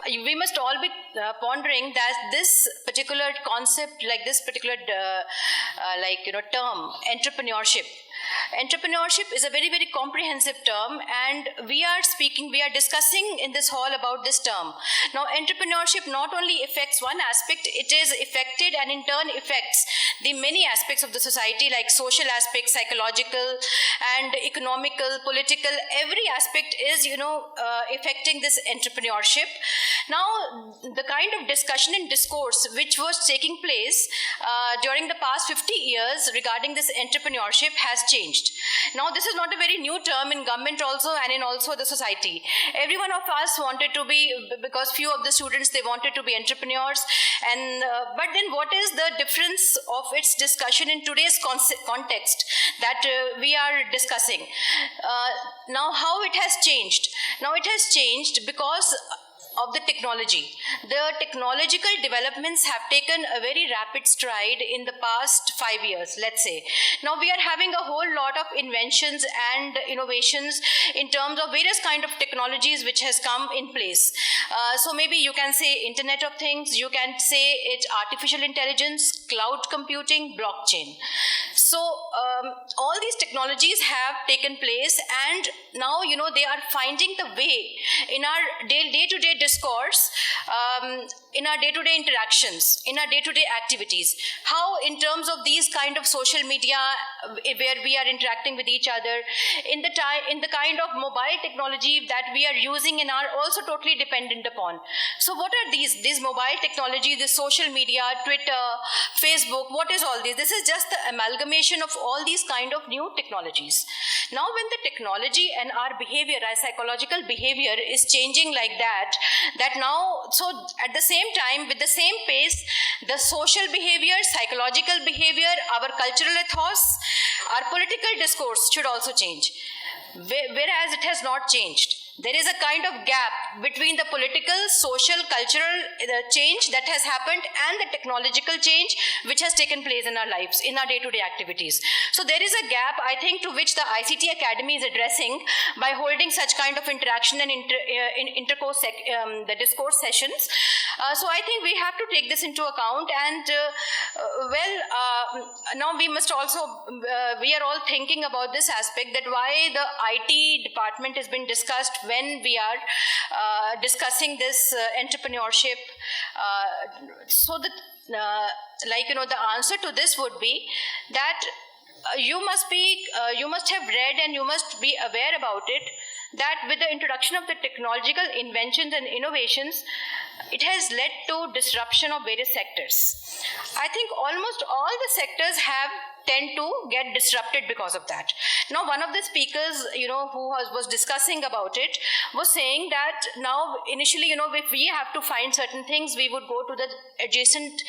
We must all be pondering that this particular concept, like this particular term, entrepreneurship is a very, very comprehensive term, and we are discussing in this hall about this term. Now, entrepreneurship not only affects one aspect, it is affected and in turn affects the many aspects of the society, like social aspects, psychological and economical, political. Every aspect is affecting this entrepreneurship. Now, the kind of discussion and discourse which was taking place during the past 50 years regarding this entrepreneurship has changed. Now, this is not a very new term in government also and in also the society. Every one of us wanted to be, because few of the students, they wanted to be entrepreneurs. And but then what is the difference of its discussion in today's context that we are discussing? Now, how it has changed? Now, it has changed because of the technology. The technological developments have taken a very rapid stride in the past 5 years, let's say. Now we are having a whole lot of inventions and innovations in terms of various kind of technologies which has come in place. So maybe you can say Internet of Things, you can say it's artificial intelligence, cloud computing, blockchain. So all these technologies have taken place, and now they are finding the way in our day-to-day discourse, in our day-to-day interactions, in our day-to-day activities. How in terms of these kind of social media where we are interacting with each other, in the kind of mobile technology that we are using and are also totally dependent upon. So what are these mobile technology, this social media, Twitter, Facebook, what is all this? This is just the amalgamation of all these kind of new technologies. Now when the technology and our behavior, our psychological behavior is changing like that now, so at the same time, with the same pace, the social behavior, psychological behavior, our cultural ethos, our political discourse should also change. Whereas it has not changed. There is a kind of gap between the political, social, cultural change that has happened and the technological change which has taken place in our lives, in our day-to-day activities. So there is a gap, I think, to which the ICT Academy is addressing by holding such kind of interaction and the discourse sessions. So I think we have to take this into account, and now we must also, we are all thinking about this aspect, that why the IT department has been discussed when we are discussing this entrepreneurship. So that, the answer to this would be that you must have read and you must be aware about it, that with the introduction of the technological inventions and innovations, it has led to disruption of various sectors. I think almost all the sectors tend to get disrupted because of that. Now, one of the speakers, who was discussing about it, was saying that now, initially, if we have to find certain things, we would go to the adjacent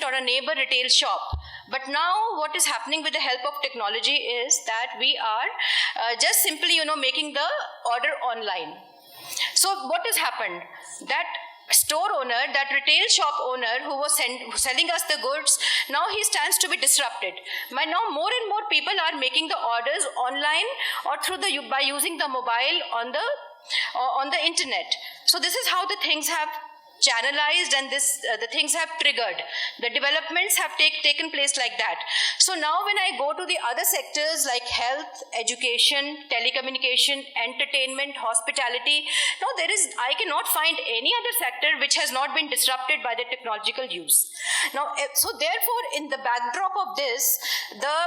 or a neighbor retail shop. But now, what is happening with the help of technology is that we are just simply, making the order online. So, what has happened? That store owner, that retail shop owner who was selling us the goods, now he stands to be disrupted. By now, more and more people are making the orders online or by using the mobile on the internet. So this is how the things have channelized, and the things have triggered. The developments have taken place like that. So now when I go to the other sectors like health, education, telecommunication, entertainment, hospitality, now I cannot find any other sector which has not been disrupted by the technological use. Now, so therefore, in the backdrop of this, the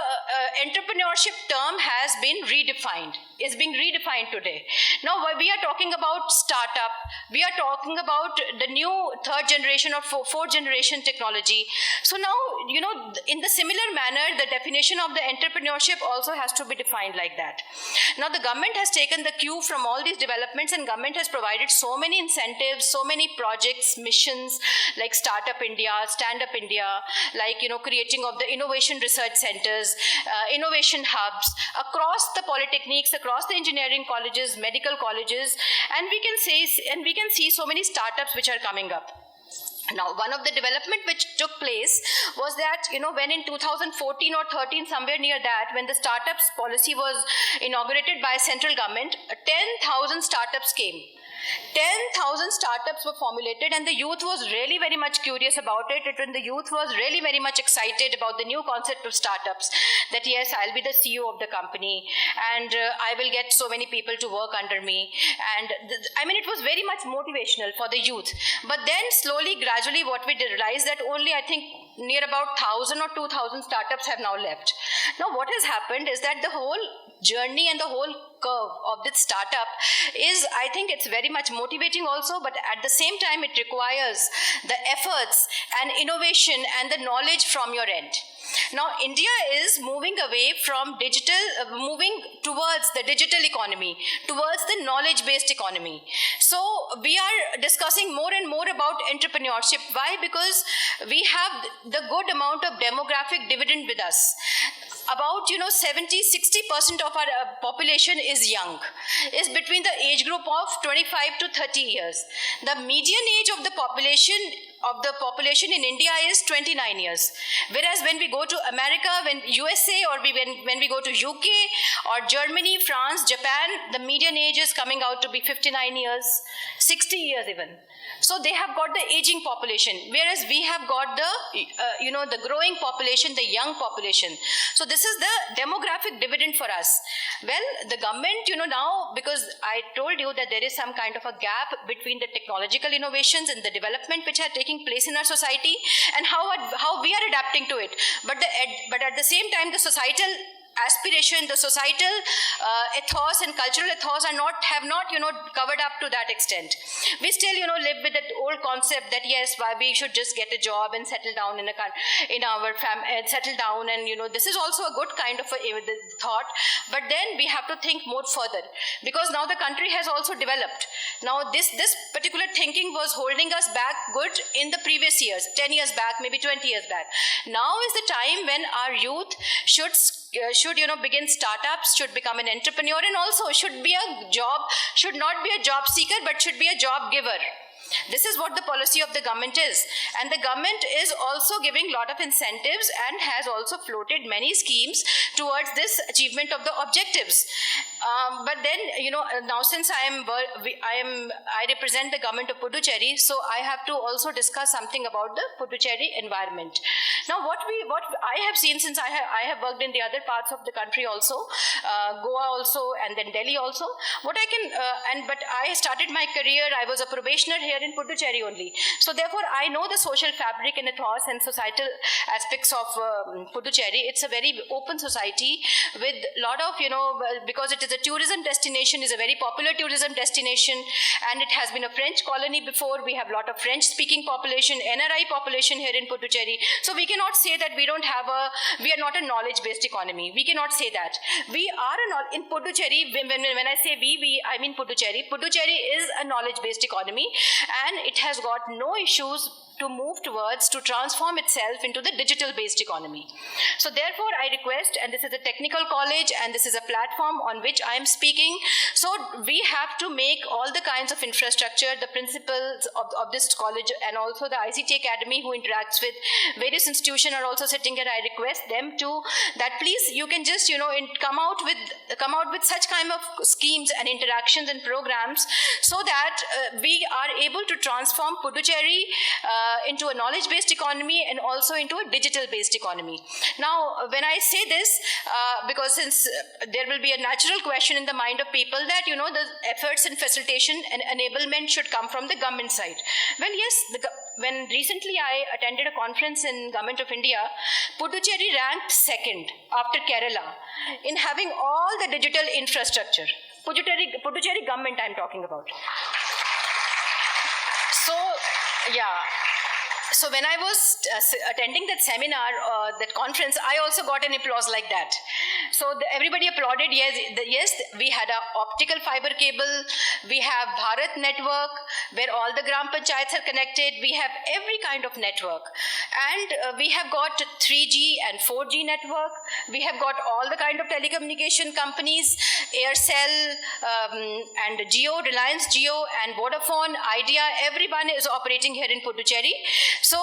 entrepreneurship term has been redefined, is being redefined today. Now we are talking about startup, we are talking about the new third generation or fourth generation technology. So now, in the similar manner, the definition of the entrepreneurship also has to be defined like that. Now the government has taken the cue from all these developments, and government has provided so many incentives, so many projects, missions like Startup India, Stand Up India, like creating of the innovation research centers, innovation hubs across the polytechnics, across the engineering colleges, medical colleges, and we can see so many startups which are coming up. Now, one of the development which took place was that, when in 2014 or 13, somewhere near that, when the startups policy was inaugurated by central government, 10,000 startups came. 10,000 startups were formulated, and the youth was really very much curious about it. And the youth was really very much excited about the new concept of startups, that yes, I'll be the CEO of the company, and I will get so many people to work under me. And it was very much motivational for the youth. But then slowly, gradually, what we did realize that only, I think, near about 1,000 or 2,000 startups have now left. Now, what has happened is that the whole journey and the whole curve of this startup is, I think it's very much motivating also, but at the same time, it requires the efforts and innovation and the knowledge from your end. Now, India is moving away from moving towards the digital economy, towards the knowledge-based economy. So we are discussing more and more about entrepreneurship. Why? Because we have the good amount of demographic dividend with us. About 70-60% of our population is young, is between the age group of 25 to 30 years. The median age of the population in India is 29 years. Whereas when we go to America, when USA, or when we go to UK or Germany, France, Japan, the median age is coming out to be 59 years, 60 years even. So they have got the aging population, whereas we have got the growing population, the young population. So this is the demographic dividend for us. Well, the government, now, because I told you that there is some kind of a gap between the technological innovations and the development which are taking place in our society, and how we are adapting to it. But at the same time, the societal aspiration, the societal ethos and cultural ethos have not covered up to that extent. We still live with that old concept that yes, why we should just get a job and settle down settle down, and this is also a good kind of a thought. But then we have to think more further, because now the country has also developed. Now this particular thinking was holding us back good in the previous years, 10 years back, maybe 20 years back. Now is the time when our youth should begin startups, should become an entrepreneur, and also should not be a job seeker, but should be a job giver. This is what the policy of the government is. And the government is also giving a lot of incentives and has also floated many schemes towards this achievement of the objectives. But then, now since I represent the government of Puducherry, so I have to also discuss something about the Puducherry environment. Now, what I have seen, since I have worked in the other parts of the country also, Goa also, and then Delhi also, but I started my career, I was a probationer here in Puducherry only. So therefore, I know the social fabric and ethos and societal aspects of Puducherry. It's a very open society with a lot of, because it is a tourism destination, is a very popular tourism destination, and it has been a French colony before. We have a lot of French-speaking population, NRI population here in Puducherry. So we cannot say that we are not a knowledge-based economy. We cannot say that. We are in Puducherry, when I say I mean Puducherry. Puducherry is a knowledge-based economy, and it has got no issues to move towards, to transform itself into the digital-based economy. So therefore, I request, and this is a technical college, and this is a platform on which I am speaking, so we have to make all the kinds of infrastructure, the principals of this college, and also the ICT Academy who interacts with various institutions are also sitting here. I request them to, that please, you can just, come out with such kind of schemes and interactions and programs, so that we are able to transform Puducherry into a knowledge-based economy and also into a digital-based economy. Now, when I say this, because since there will be a natural question in the mind of people that, the efforts and facilitation and enablement should come from the government side. Well, yes, when recently I attended a conference in Government of India, Puducherry ranked second after Kerala in having all the digital infrastructure. Puducherry government I'm talking about. So, yeah. So when I was attending that seminar, that conference, I also got an applause like that. So everybody applauded. Yes, we had an optical fiber cable. We have Bharat network. where all the Gram Panchayats are connected. We have every kind of network. And we have got 3G and 4G network. We have got all the kind of telecommunication companies, Aircell and Jio, Reliance Jio and Vodafone, Idea, everyone is operating here in Puducherry. So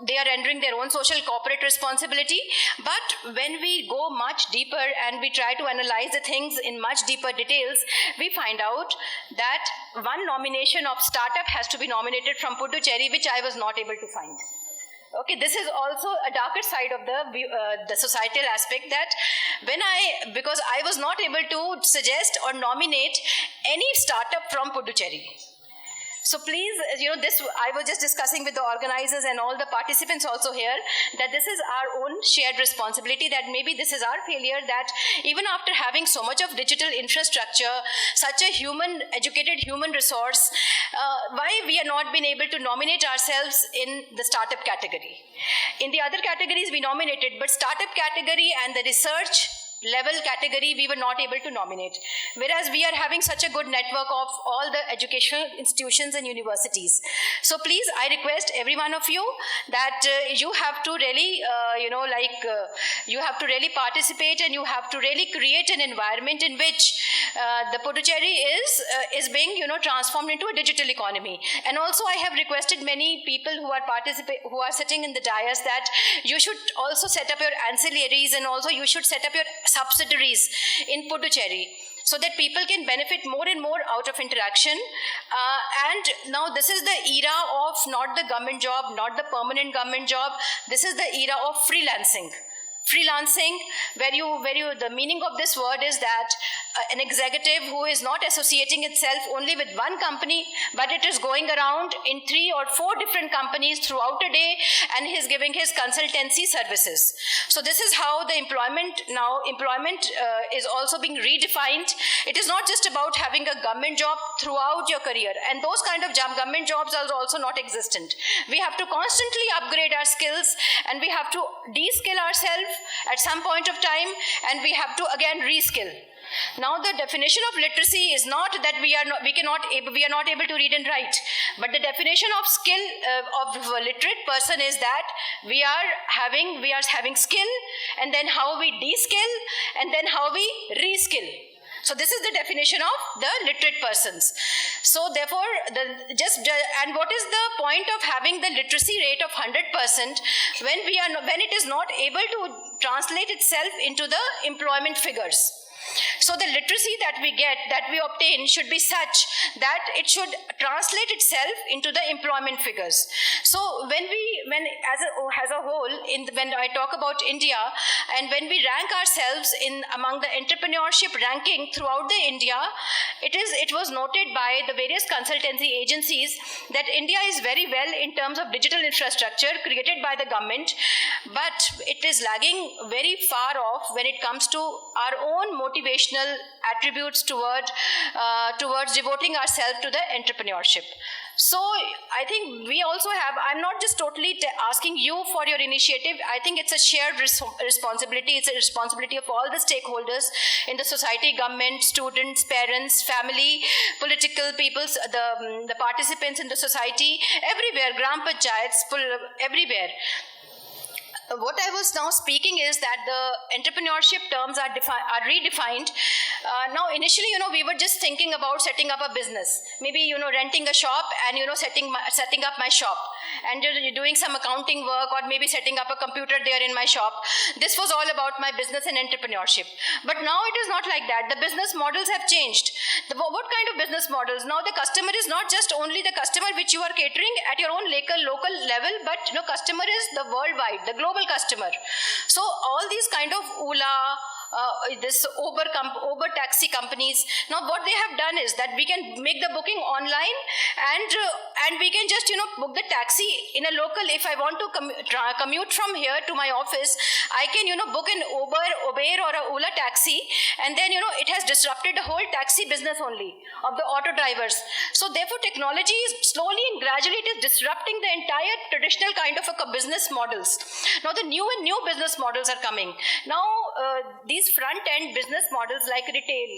they are rendering their own social corporate responsibility. But when we go much deeper and we try to analyze the things in much deeper details, we find out that one nomination of startup has to be nominated from Puducherry, which I was not able to find. Okay, this is also a darker side of the societal aspect, that because I was not able to suggest or nominate any startup from Puducherry. So please, this I was just discussing with the organizers and all the participants also here, that this is our own shared responsibility, that maybe this is our failure, that even after having so much of digital infrastructure, such a educated human resource, why we are not been able to nominate ourselves in the startup category. In the other categories we nominated, but startup category and the research level category we were not able to nominate, whereas we are having such a good network of all the educational institutions and universities. So please, I request every one of you that you have to really you have to really participate, and you have to really create an environment in which the Puducherry is being transformed into a digital economy. And also I have requested many people who are sitting in the dais that you should also set up your ancillaries, and also you should set up your subsidiaries in Puducherry, so that people can benefit more and more out of interaction. And now this is the era of not the government job, not the permanent government job. This is the era of freelancing. Freelancing, where the meaning of this word is that an executive who is not associating itself only with one company, but it is going around in 3 or 4 different companies throughout a day, and he is giving his consultancy services. So this is how the employment is also being redefined. It is not just about having a government job throughout your career, and those kind of government jobs are also not existent. We have to constantly upgrade our skills, and we have to de-skill ourselves at some point of time, and we have to again reskill. Now the definition of literacy is not that we are not able to read and write, but the definition of skill of a literate person is that we are having skill, and then how we de-skill, and then how we reskill. So this is the definition of the literate persons. So therefore, and what is the point of having the literacy rate of 100% when it is not able to translate itself into the employment figures? So the literacy that we obtain should be such that it should translate itself into the employment figures. So when as a whole, when I talk about India, and when we rank ourselves among the entrepreneurship ranking throughout the India, it was noted by the various consultancy agencies that India is very well in terms of digital infrastructure created by the government, but it is lagging very far off when it comes to our own motivational attributes towards devoting ourselves to the entrepreneurship. So I think we also have, I'm not just totally asking you for your initiative. I think it's a shared responsibility. It's a responsibility of all the stakeholders in the society, government, students, parents, family, political peoples, the participants in the society, everywhere, Gram Panchayats, everywhere. What I was now speaking is that the entrepreneurship terms are redefined. Now, initially, we were just thinking about setting up a business, maybe, renting a shop and, setting up my shop, and doing some accounting work, or maybe setting up a computer there in my shop. This was all about my business and entrepreneurship. But now it is not like that. The business models have changed. What kind of business models? Now the customer is not just only the customer which you are catering at your own local level, but customer is the worldwide, the global customer. So all these kind of Ola, this Uber taxi companies, now what they have done is that we can make the booking online, and we can just book the taxi in a local. If I want to commute from here to my office, I can book an Uber or a Ola taxi, and then it has disrupted the whole taxi business only of the auto drivers. So therefore technology is slowly and gradually it is disrupting the entire traditional kind of a business models. Now the new business models are coming. Now these front-end business models like retail,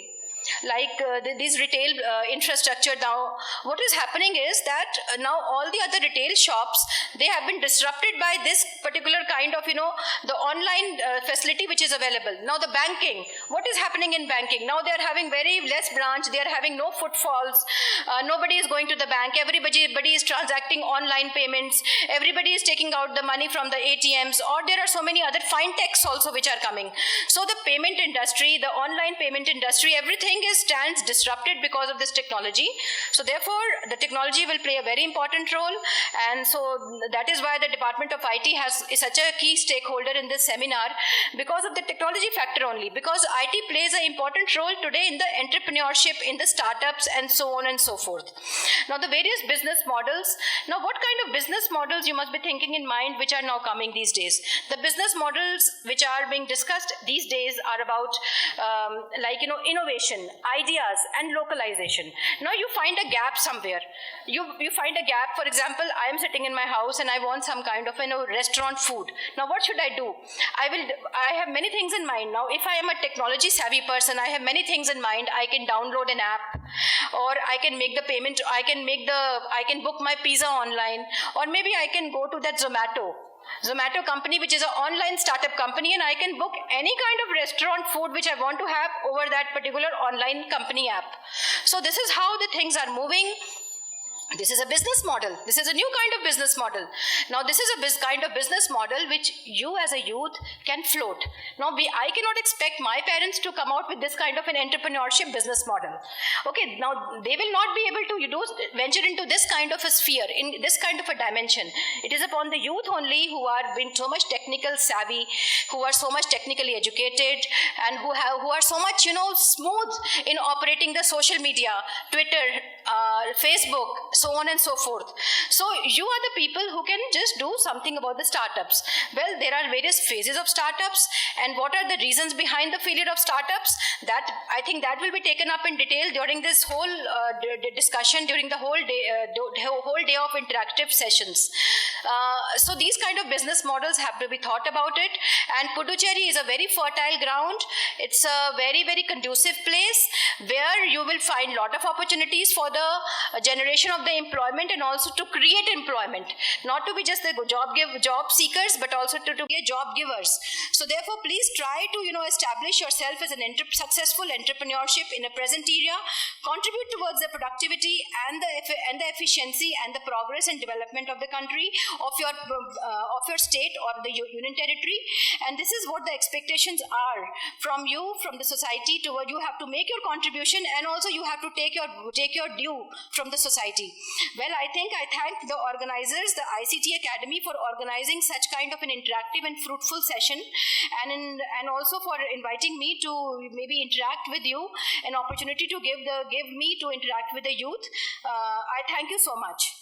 these retail infrastructure. Now what is happening is that now all the other retail shops, they have been disrupted by this particular kind of the online facility which is available. Now the banking, what is happening in banking? Now they are having very less branch, they are having no footfalls, nobody is going to the bank, everybody is transacting online payments, everybody is taking out the money from the ATMs, or there are so many other fintechs also which are coming. So the payment industry, the online payment industry, everything stands disrupted because of this technology. So therefore the technology will play a very important role, and so that is why the Department of IT is such a key stakeholder in this seminar, because of the technology factor only, because IT plays an important role today in the entrepreneurship, in the startups, and so on and so forth. Now the various business models. Now what kind of business models you must be thinking in mind which are now coming these days? The business models which are being discussed these days are about innovation, ideas, and localization. Now you find a gap somewhere. You find a gap. For example, I am sitting in my house and I want some kind of restaurant food. Now what should I do? I have many things in mind. Now if I am a technology savvy person, I have many things in mind. I can download an app, or I can make the payment, I can book my pizza online, or maybe I can go to that Zomato company, which is an online startup company, and I can book any kind of restaurant food which I want to have over that particular online company app. So this is how the things are moving. This is a business model. This is a new kind of business model. Now this is a kind of business model which you as a youth can float. Now I cannot expect my parents to come out with this kind of an entrepreneurship business model. Okay, now they will not be able to venture into this kind of a sphere, in this kind of a dimension. It is upon the youth only who are being so much technical savvy, who are so much technically educated, and who are so much smooth in operating the social media, Twitter, Facebook, so on and so forth. So you are the people who can just do something about the startups. Well, there are various phases of startups, and what are the reasons behind the failure of startups? That I think that will be taken up in detail during this whole discussion, during the whole day of interactive sessions. So these kind of business models have to be thought about it, and Puducherry is a very fertile ground. It's a very, very conducive place where you will find a lot of opportunities for the generation of the employment, and also to create employment, not to be just the job seekers, but also to be job givers. So therefore, please try to establish yourself as an successful entrepreneurship in a present era, contribute towards the productivity and the efficiency and the progress and development of the country, of your state or the union territory. And this is what the expectations are from you, from the society. Toward you have to make your contribution, and also you have to take your due from the society. Well, I thank the organizers, the ICT Academy, for organizing such kind of an interactive and fruitful session, and also for inviting me to maybe interact with you, an opportunity to give me to interact with the youth. I thank you so much.